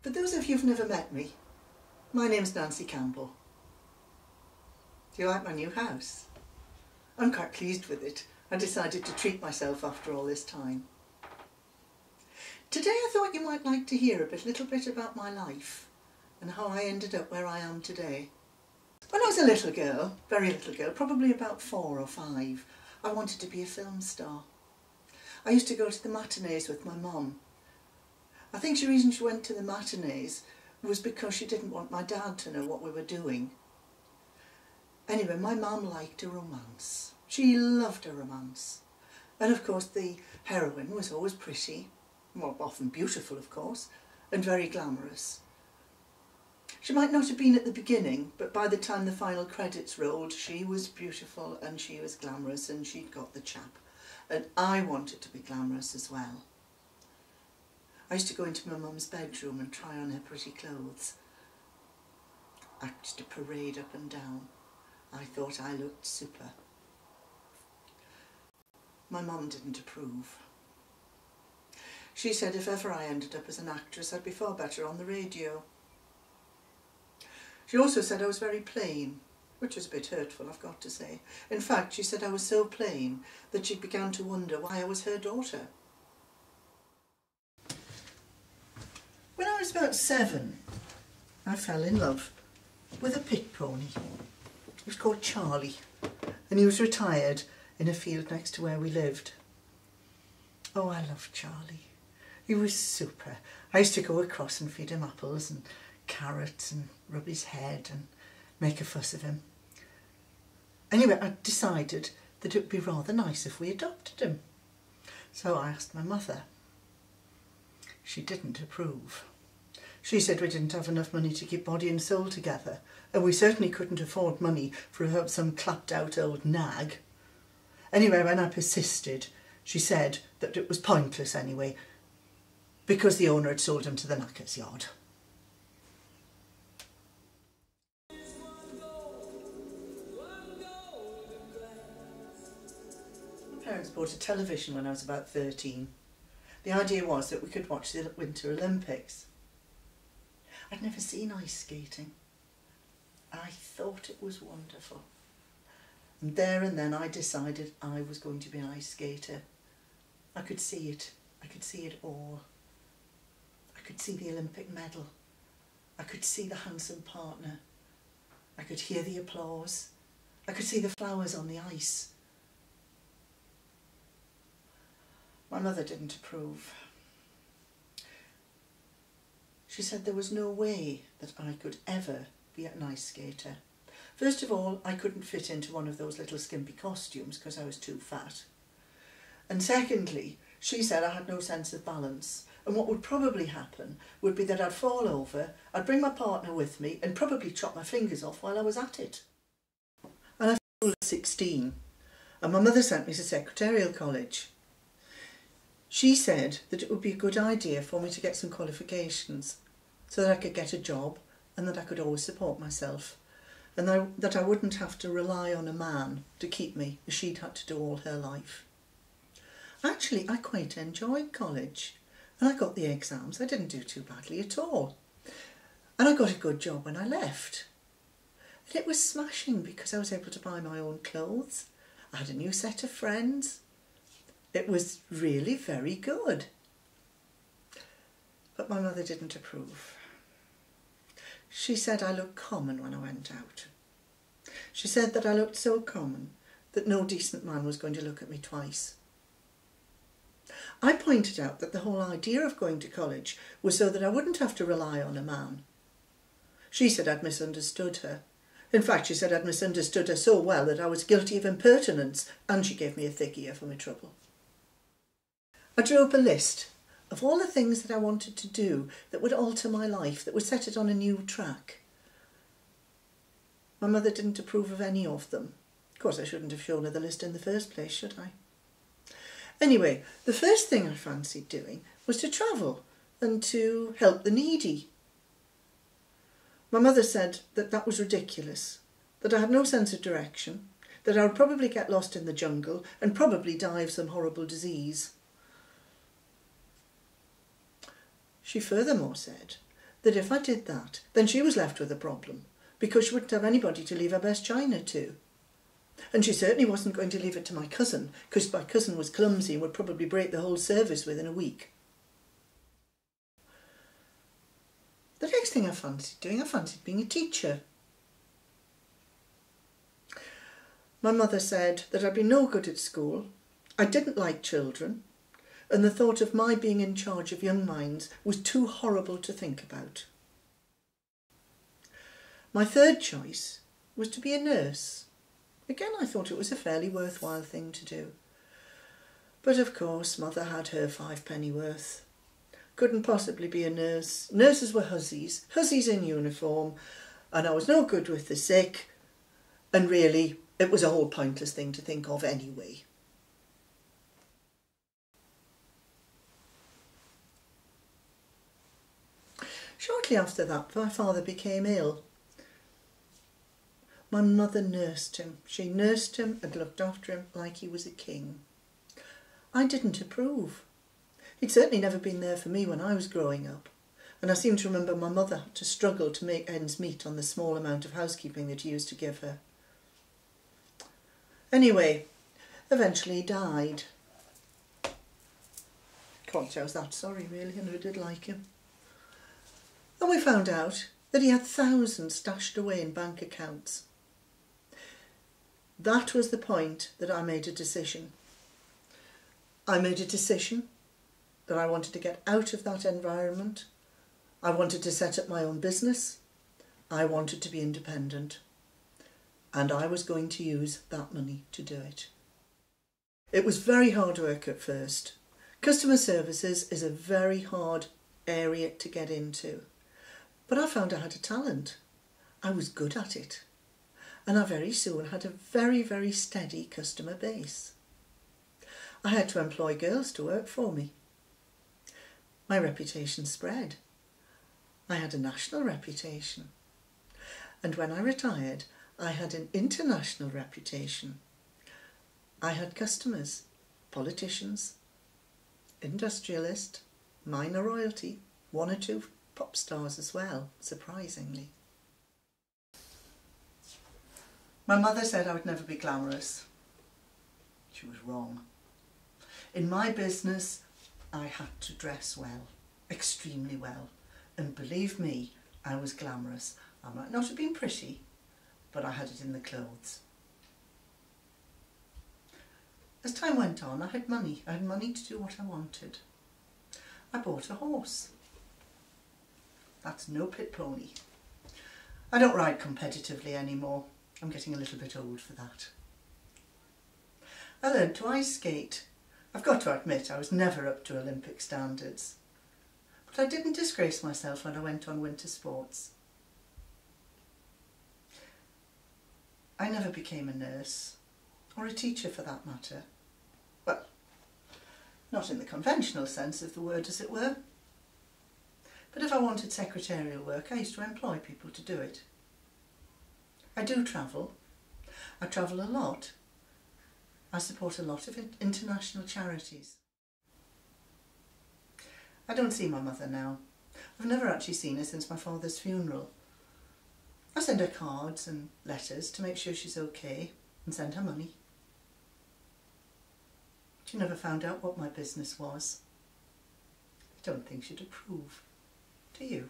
For those of you who've never met me, my name's Nancy Campbell. Do you like my new house? I'm quite pleased with it. I decided to treat myself after all this time. Today I thought you might like to hear a little bit about my life and how I ended up where I am today. When I was a little girl, very little girl, probably about 4 or 5, I wanted to be a film star. I used to go to the matinees with my mum. I think the reason she went to the matinees was because she didn't want my dad to know what we were doing. Anyway, my mum liked a romance. She loved a romance. And of course the heroine was always pretty, well, often beautiful of course, and very glamorous. She might not have been at the beginning, but by the time the final credits rolled, she was beautiful and she was glamorous and she'd got the chap. And I wanted to be glamorous as well. I used to go into my mum's bedroom and try on her pretty clothes. I used to parade up and down. I thought I looked super. My mum didn't approve. She said if ever I ended up as an actress, I'd be far better on the radio. She also said I was very plain, which was a bit hurtful, I've got to say. In fact, she said I was so plain that she began to wonder why I was her daughter. When I was about 7, I fell in love with a pit pony. He was called Charlie, and he was retired in a field next to where we lived. Oh, I loved Charlie. He was super. I used to go across and feed him apples and carrots and rub his head and make a fuss of him. Anyway, I decided that it would be rather nice if we adopted him. So I asked my mother. She didn't approve. She said we didn't have enough money to keep body and soul together, and we certainly couldn't afford money for some clapped out old nag. Anyway, when I persisted, she said that it was pointless anyway, because the owner had sold him to the knacker's yard. My parents bought a television when I was about 13. The idea was that we could watch the Winter Olympics. I'd never seen ice skating. I thought it was wonderful. And there and then I decided I was going to be an ice skater. I could see it. I could see it all. I could see the Olympic medal. I could see the handsome partner. I could hear the applause. I could see the flowers on the ice. My mother didn't approve. She said there was no way that I could ever be an ice skater. First of all, I couldn't fit into one of those little skimpy costumes because I was too fat. And secondly, she said I had no sense of balance, and what would probably happen would be that I'd fall over, I'd bring my partner with me and probably chop my fingers off while I was at it. And I was 16, and my mother sent me to secretarial college. She said that it would be a good idea for me to get some qualifications so that I could get a job and that I could always support myself, and that I wouldn't have to rely on a man to keep me as she'd had to do all her life. Actually, I quite enjoyed college and I got the exams. I didn't do too badly at all. And I got a good job when I left. And it was smashing because I was able to buy my own clothes. I had a new set of friends. It was really very good. But my mother didn't approve. She said I looked common when I went out. She said that I looked so common that no decent man was going to look at me twice. I pointed out that the whole idea of going to college was so that I wouldn't have to rely on a man. She said I'd misunderstood her. In fact, she said I'd misunderstood her so well that I was guilty of impertinence, and she gave me a thick ear for my trouble. I drew up a list of all the things that I wanted to do that would alter my life, that would set it on a new track. My mother didn't approve of any of them. Of course, I shouldn't have shown her the list in the first place, should I? Anyway, the first thing I fancied doing was to travel and to help the needy. My mother said that that was ridiculous, that I had no sense of direction, that I would probably get lost in the jungle and probably die of some horrible disease. She furthermore said that if I did that, then she was left with a problem, because she wouldn't have anybody to leave her best china to. And she certainly wasn't going to leave it to my cousin, because my cousin was clumsy and would probably break the whole service within a week. The next thing I fancied doing, I fancied being a teacher. My mother said that I'd be no good at school, I didn't like children, and the thought of my being in charge of young minds was too horrible to think about. My third choice was to be a nurse. Again, I thought it was a fairly worthwhile thing to do. But of course, Mother had her 5 worth. Couldn't possibly be a nurse. Nurses were hussies in uniform, and I was no good with the sick, and really, it was a whole pointless thing to think of anyway. Shortly after that, my father became ill. My mother nursed him. She nursed him and looked after him like he was a king. I didn't approve. He'd certainly never been there for me when I was growing up, and I seem to remember my mother had to struggle to make ends meet on the small amount of housekeeping that he used to give her. Anyway, eventually he died. Can't say I was that sorry really, and I did like him. And we found out that he had thousands stashed away in bank accounts. That was the point that I made a decision. I made a decision that I wanted to get out of that environment. I wanted to set up my own business. I wanted to be independent. And I was going to use that money to do it. It was very hard work at first. Customer services is a very hard area to get into. But I found I had a talent. I was good at it. And I very soon had a very, very steady customer base. I had to employ girls to work for me. My reputation spread. I had a national reputation. And when I retired, I had an international reputation. I had customers, politicians, industrialists, minor royalty, 1 or 2 pop stars as well, surprisingly. My mother said I would never be glamorous. She was wrong. In my business, I had to dress well, extremely well, and believe me, I was glamorous. I might not have been pretty, but I had it in the clothes. As time went on, I had money. I had money to do what I wanted. I bought a horse. That's no pit pony. I don't ride competitively anymore. I'm getting a little bit old for that. I learned to ice skate. I've got to admit I was never up to Olympic standards. But I didn't disgrace myself when I went on winter sports. I never became a nurse, or a teacher for that matter. Well, not in the conventional sense of the word, as it were. But if I wanted secretarial work, I used to employ people to do it. I do travel. I travel a lot. I support a lot of international charities. I don't see my mother now. I've never actually seen her since my father's funeral. I send her cards and letters to make sure she's okay and send her money. She never found out what my business was. I don't think she'd approve. Do you?